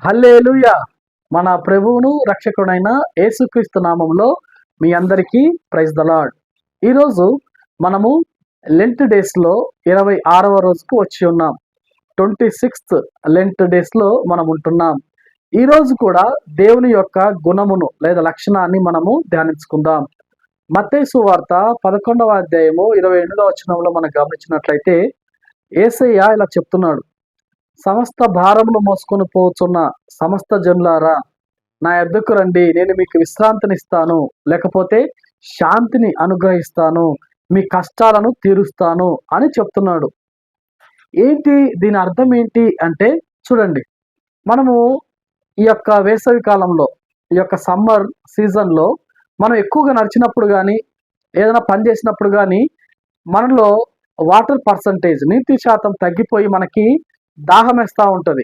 హల్లెలూయా. మన ప్రభువును రక్షకుడైన యేసుక్రీస్తు నామంలో మీ అందరికీ ప్రైజ్ ద లార్డ్. ఈరోజు మనము లెంట్ డేస్లో 26వ రోజుకు వచ్చి ఉన్నాం. 26th లెంట్ డేస్లో మనం ఉంటున్నాం. ఈరోజు కూడా దేవుని యొక్క గుణమును లేదా లక్షణాన్ని మనము ధ్యానించుకుందాం. మత్తయి సువార్త 11వ అధ్యాయము 28వ వచనంలో మనం గమనించినట్లయితే యేసయ్య ఇలా చెప్తున్నాడు. సమస్త భారములు మోసుకొని పోచున్న సమస్త జనులారా నా యొద్దకు రండి, నేను మీకు విశ్రాంతినిస్తాను, లేకపోతే శాంతిని అనుగ్రహిస్తాను, మీ కష్టాలను తీరుస్తాను అని చెప్తున్నాడు. ఏంటి దీని అర్థం ఏంటి అంటే, చూడండి, మనము ఈ యొక్క వేసవి కాలంలో, ఈ యొక్క సమ్మర్ సీజన్లో మనం ఎక్కువగా నడిచినప్పుడు కానీ ఏదైనా పని చేసినప్పుడు కానీ మనలో వాటర్ పర్సంటేజ్, నీటి శాతం తగ్గిపోయి మనకి దాహం వేస్తూ ఉంటుంది.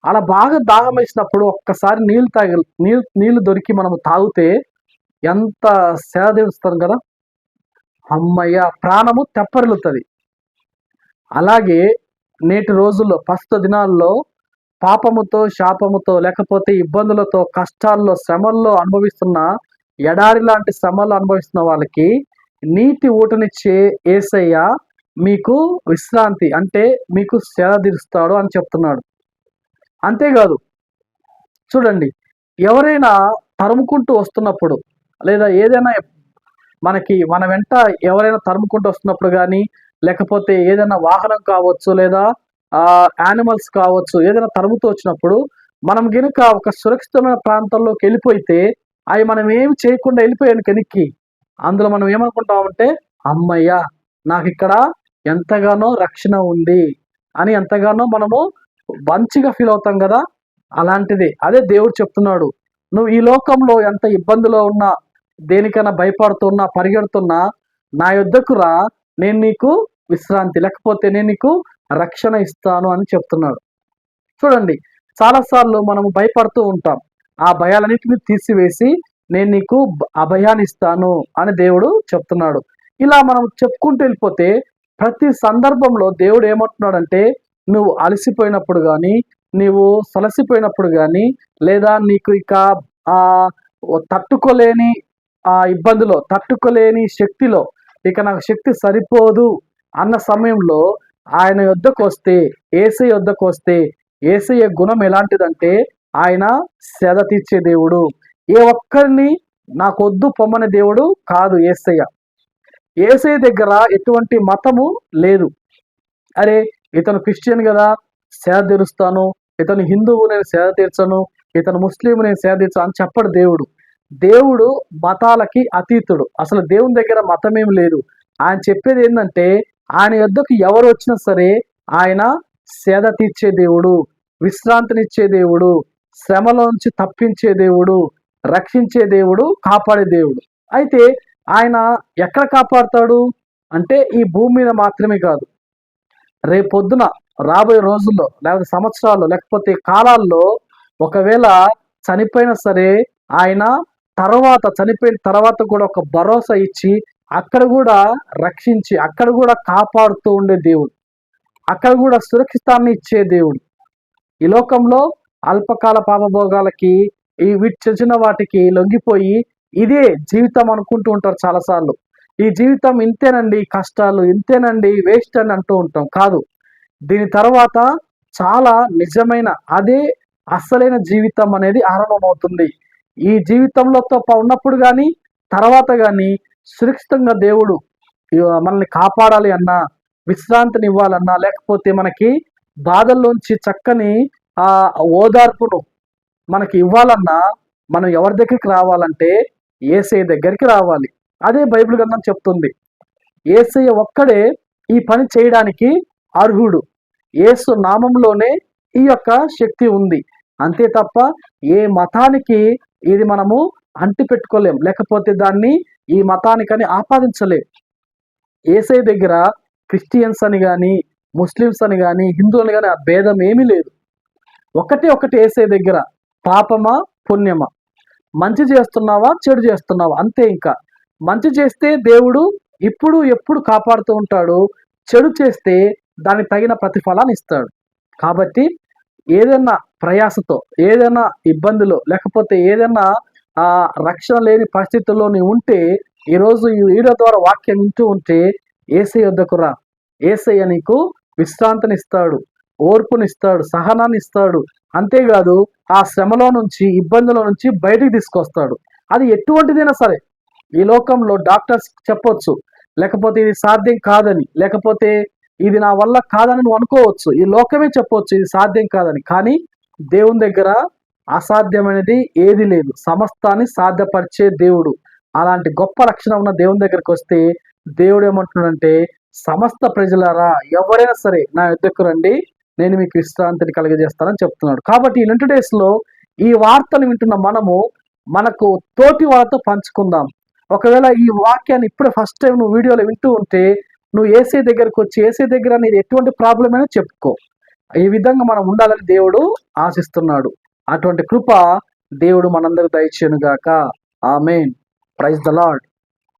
అలా బాగా దాహం వేసినప్పుడు ఒక్కసారి నీళ్ళు దొరికి మనము తాగితే ఎంత సేద తీరుస్తాం కదా, అమ్మయ్య ప్రాణము తెప్పరిల్లుతుంది. అలాగే నేటి రోజుల్లో ప్రస్తుత దినాల్లో పాపముతో, శాపముతో, లేకపోతే ఇబ్బందులతో, కష్టాల్లో, శ్రమల్లో అనుభవిస్తున్న, ఎడారి లాంటి శ్రమలు అనుభవిస్తున్న వాళ్ళకి నీటి ఊటనిచ్చే యేసయ్య మీకు విశ్రాంతి అంటే మీకు సేద తీరుస్తాడు అని చెప్తున్నాడు. అంతేకాదు, చూడండి, ఎవరైనా తరుముకుంటూ వస్తున్నప్పుడు లేదా ఏదైనా మన వెంట ఎవరైనా తరుముకుంటూ వస్తున్నప్పుడు కానీ, లేకపోతే ఏదైనా వాహనం కావచ్చు, లేదా యానిమల్స్ కావచ్చు, ఏదైనా తరుముతూ వచ్చినప్పుడు మనం గనుక ఒక సురక్షితమైన ప్రాంతంలోకి వెళ్ళిపోతే అవి మనం ఏమి చేయకుండా వెళ్ళిపోయాను వెనక్కి, అందులో మనం ఏమనుకుంటామంటే అమ్మయ్య నాకు ఇక్కడ ఎంతగానో రక్షణ ఉంది అని ఎంతగానో మనము మంచిగా ఫీల్ అవుతాం కదా. అలాంటిది అదే దేవుడు చెప్తున్నాడు. నువ్వు ఈ లోకంలో ఎంత ఇబ్బందిలో ఉన్నా, దేనికైనా భయపడుతున్నా, పరిగెడుతున్నా, నా యొద్దకు రా, నేను నీకు విశ్రాంతి, లేకపోతే నేను నీకు రక్షణ ఇస్తాను అని చెప్తున్నాడు. చూడండి, చాలాసార్లు మనము భయపడుతూ ఉంటాం. ఆ భయాలన్నింటినీ తీసివేసి నేను నీకు అభయాన్ని ఇస్తాను అని దేవుడు చెప్తున్నాడు. ఇలా మనం చెప్పుకుంటూ వెళ్ళిపోతే ప్రతి సందర్భంలో దేవుడు ఏమంటున్నాడంటే, నువ్వు అలసిపోయినప్పుడు కానీ, నీవు సలసిపోయినప్పుడు కానీ, లేదా నీకు ఇక తట్టుకోలేని ఇబ్బందిలో, తట్టుకోలేని శక్తిలో, ఇక నాకు శక్తి సరిపోదు అన్న సమయంలో ఆయన యొద్దకు వస్తే, యేసయ్య యొద్దకు వస్తే, యేసయ్య గుణం ఎలాంటిదంటే ఆయన సేద తీర్చే దేవుడు. ఏ ఒక్కరిని నాకు వద్దు పొమ్మనే దేవుడు కాదు యేసయ్య. యేసయ్య దగ్గర ఎటువంటి మతము లేదు. అరే ఇతను క్రిస్టియన్ కదా సేద తీరుస్తాను, ఇతను హిందువు నేను సేద తీర్చను, ఇతను ముస్లిం నేను సేద తీర్చను అని చెప్పడు దేవుడు. దేవుడు మతాలకి అతీతుడు. అసలు దేవుని దగ్గర మతమేం లేదు. ఆయన చెప్పేది ఏంటంటే, ఆయన యొద్దకు ఎవరు వచ్చినా సరే ఆయన సేద తీర్చే దేవుడు, విశ్రాంతినిచ్చే దేవుడు, శ్రమలోంచి తప్పించే దేవుడు, రక్షించే దేవుడు, కాపాడే దేవుడు. అయితే ఆయన ఎక్కడ కాపాడుతాడు అంటే ఈ భూమి మీద మాత్రమే కాదు, రేపొద్దున రాబోయే రోజుల్లో, లేకపోతే సంవత్సరాల్లో, లేకపోతే కాలాల్లో ఒకవేళ చనిపోయినా సరే ఆయన చనిపోయిన తర్వాత కూడా ఒక భరోసా ఇచ్చి అక్కడ కూడా రక్షించి, అక్కడ కూడా కాపాడుతూ ఉండే దేవుడు, అక్కడ కూడా సురక్షితాన్ని ఇచ్చే దేవుడు. ఈ లోకంలో అల్పకాల పాపభోగాలకి, ఈ వీటి చిన్న వాటికి లొంగిపోయి ఇదే జీవితం అనుకుంటూ ఉంటారు చాలాసార్లు. ఈ జీవితం ఇంతేనండి, కష్టాలు ఇంతేనండి, వేస్ట్ అని అంటూ ఉంటాం. కాదు, దీని తర్వాత చాలా నిజమైన, అదే అసలైన జీవితం అనేది ఆరంభమవుతుంది. ఈ జీవితంలో ఉన్నప్పుడు కానీ తర్వాత కానీ సురక్షితంగా దేవుడు మనల్ని కాపాడాలి అన్నా, విశ్రాంతిని ఇవ్వాలన్నా, లేకపోతే మనకి బాధల్లోంచి చక్కని ఓదార్పును మనకి ఇవ్వాలన్నా మనం ఎవరి దగ్గరికి రావాలంటే యేసయ్య దగ్గరికి రావాలి. అదే బైబిల్ గ్రంథం చెప్తుంది. యేసయ్య ఒక్కడే ఈ పని చేయడానికి అర్హుడు. యేసు నామంలోనే ఈ యొక్క శక్తి ఉంది. అంతే తప్ప ఏ మతానికి ఇది మనము అంటి పెట్టుకోలేం, లేకపోతే దాన్ని ఈ మతానికని ఆపాదించలేం. యేసయ్య దగ్గర క్రిస్టియన్స్ అని కానీ, ముస్లిమ్స్ అని కానీ, హిందువులు కానీ ఆ భేదం ఏమీ లేదు. ఒకటి యేసయ్య దగ్గర పాపమా పుణ్యమా, మంచి చేస్తున్నావా చెడు చేస్తున్నావా, అంతే. ఇంకా మంచి చేస్తే దేవుడు ఇప్పుడు ఎప్పుడు కాపాడుతూ ఉంటాడు, చెడు చేస్తే దానికి తగిన ప్రతిఫలాన్ని ఇస్తాడు. కాబట్టి ఏదైనా ప్రయాసతో, ఏదైనా ఇబ్బందులు, లేకపోతే ఏదైనా రక్షణ లేని పరిస్థితుల్లో నీవు ఉంటే, ఈరోజు ఈ వీడియో ద్వారా వాక్యం వింటూ ఉంటే యేసయ్య యొద్దకు రా. యేసయ్య నీకు విశ్రాంతినిస్తాడు, ఓర్పునిస్తాడు, సహనాన్ని ఇస్తాడు. అంతేకాదు ఆ శ్రమలో నుంచి, ఇబ్బందుల నుంచి బయటికి తీసుకొస్తాడు. అది ఎటువంటిదైనా సరే. ఈ లోకంలో డాక్టర్స్ చెప్పొచ్చు, లేకపోతే ఇది సాధ్యం కాదని, లేకపోతే ఇది నా వల్ల కాదని నువ్వు అనుకోవచ్చు. ఈ లోకమే చెప్పొచ్చు ఇది సాధ్యం కాదని. కానీ దేవుని దగ్గర అసాధ్యమైనది ఏది లేదు. సమస్తాన్ని సాధ్యపరిచే దేవుడు. అలాంటి గొప్ప లక్షణం ఉన్న దేవుని దగ్గరికి వస్తే దేవుడు ఏమంటున్నాడంటే, సమస్త ప్రజలారా ఎవరైనా సరే నా యొద్దకు రండి, నేను మీకు విశ్రాంతిని కలుగజేస్తానని చెప్తున్నాడు. కాబట్టి ఈ లెంట్ డేస్ లో ఈ వార్తలు వింటున్న మనము మనకు తోటి వాళ్ళతో పంచుకుందాం. ఒకవేళ ఈ వాక్యాన్ని ఇప్పుడే ఫస్ట్ టైం నువ్వు వీడియోలో వింటూ ఉంటే, నువ్వు ఏసీ దగ్గరకు వచ్చి ఏసీ దగ్గర నీది ఎటువంటి ప్రాబ్లం అయినా చెప్పుకో. ఈ విధంగా మనం ఉండాలని దేవుడు ఆశిస్తున్నాడు. అటువంటి కృప దేవుడు మనందరికి దయచేయును గాక. ఆమేన్. Praise the lord.